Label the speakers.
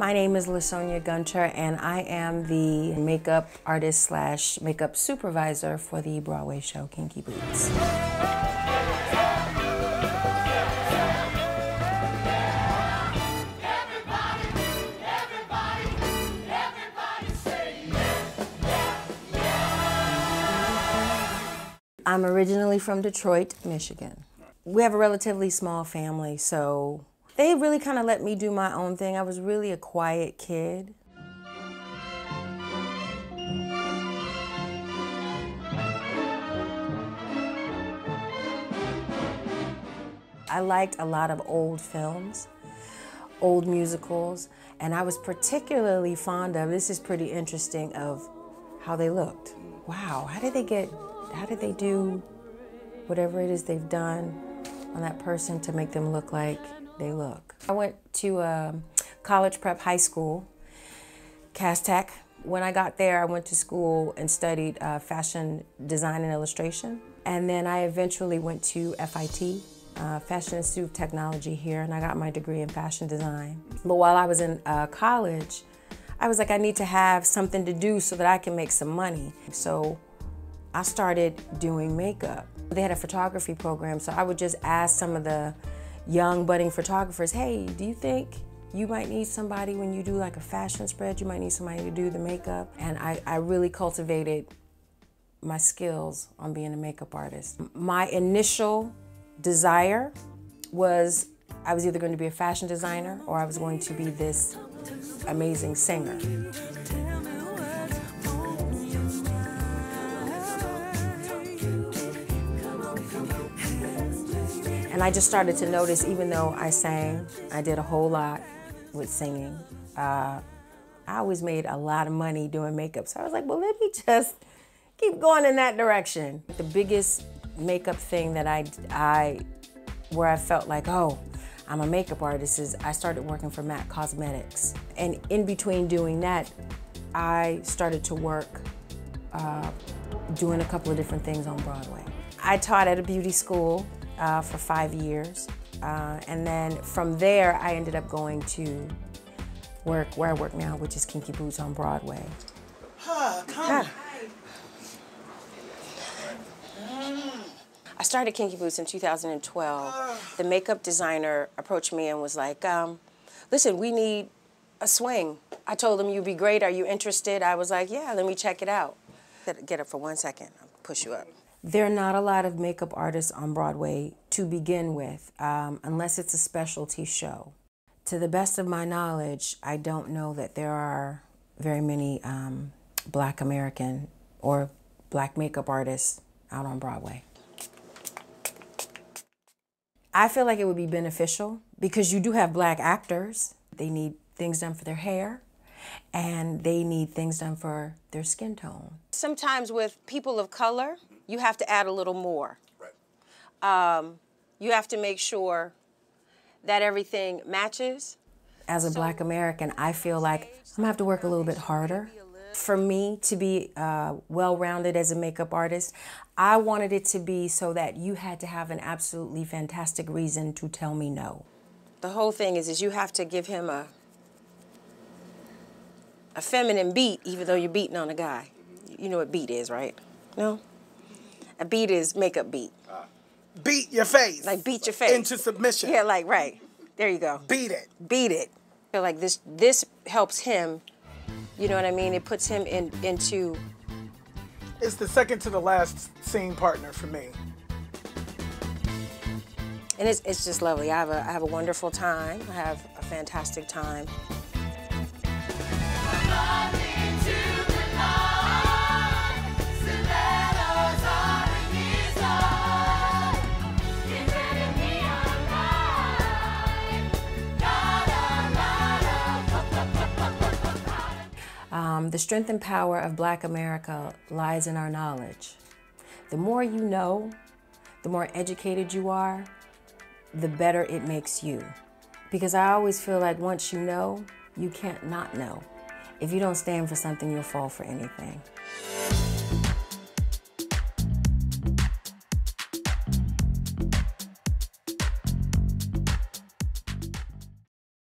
Speaker 1: My name is Sonya Gunter, and I am the makeup artist slash makeup supervisor for the Broadway show Kinky Boots. I'm originally from Detroit, Michigan. We have a relatively small family, so they really kind of let me do my own thing. I was really a quiet kid. I liked a lot of old films, old musicals, and I was particularly fond of, this is pretty interesting, of how they looked. Wow, how did they do whatever it is they've done on that person to make them look like they look? I went to college prep high school, Cass Tech. When I got there, I went to school and studied fashion design and illustration. And then I eventually went to FIT, Fashion Institute of Technology here, and I got my degree in fashion design. But while I was in college, I was like, I need to have something to do so that I can make some money. So I started doing makeup. They had a photography program, so I would just ask some of the young budding photographers, hey, do you think you might need somebody when you do like a fashion spread? You might need somebody to do the makeup. And I really cultivated my skills on being a makeup artist. My initial desire was I was either going to be a fashion designer or I was going to be this amazing singer. And I just started to notice, even though I sang, I did a whole lot with singing, I always made a lot of money doing makeup. So I was like, well, let me just keep going in that direction. The biggest makeup thing that where I felt like, oh, I'm a makeup artist, is I started working for MAC Cosmetics. And in between doing that, I started to work doing a couple of different things on Broadway. I taught at a beauty school for 5 years. And then from there, I ended up going to work where I work now, which is Kinky Boots on Broadway. I started Kinky Boots in 2012. The makeup designer approached me and was like, listen, we need a swing. I told him you'd be great, are you interested? I was like, yeah, let me check it out. Get up for 1 second, I'll push you up. There are not a lot of makeup artists on Broadway to begin with, unless it's a specialty show. To the best of my knowledge, I don't know that there are very many Black American or Black makeup artists out on Broadway. I feel like it would be beneficial because you do have Black actors. They need things done for their hair and they need things done for their skin tone. Sometimes with people of color, you have to add a little more. Right. You have to make sure that everything matches. As a Black American, I feel like I'm gonna have to work a little bit harder. For me to be well-rounded as a makeup artist, I wanted it to be so that you had to have an absolutely fantastic reason to tell me no. The whole thing is you have to give him a feminine beat, even though you're beating on a guy. You know what beat is, right? No? A beat is makeup beat.
Speaker 2: Beat your face.
Speaker 1: Like beat your face.
Speaker 2: Into submission.
Speaker 1: Yeah, like, right. There you go.
Speaker 2: Beat it.
Speaker 1: Beat it. I feel like this helps him, you know what I mean? It puts him into...
Speaker 2: It's the second to the last scene partner for me.
Speaker 1: And it's just lovely. I have a wonderful time. I have a fantastic time. The strength and power of Black America lies in our knowledge. The more you know, the more educated you are, the better it makes you. Because I always feel like once you know, you can't not know. If you don't stand for something, you'll fall for anything.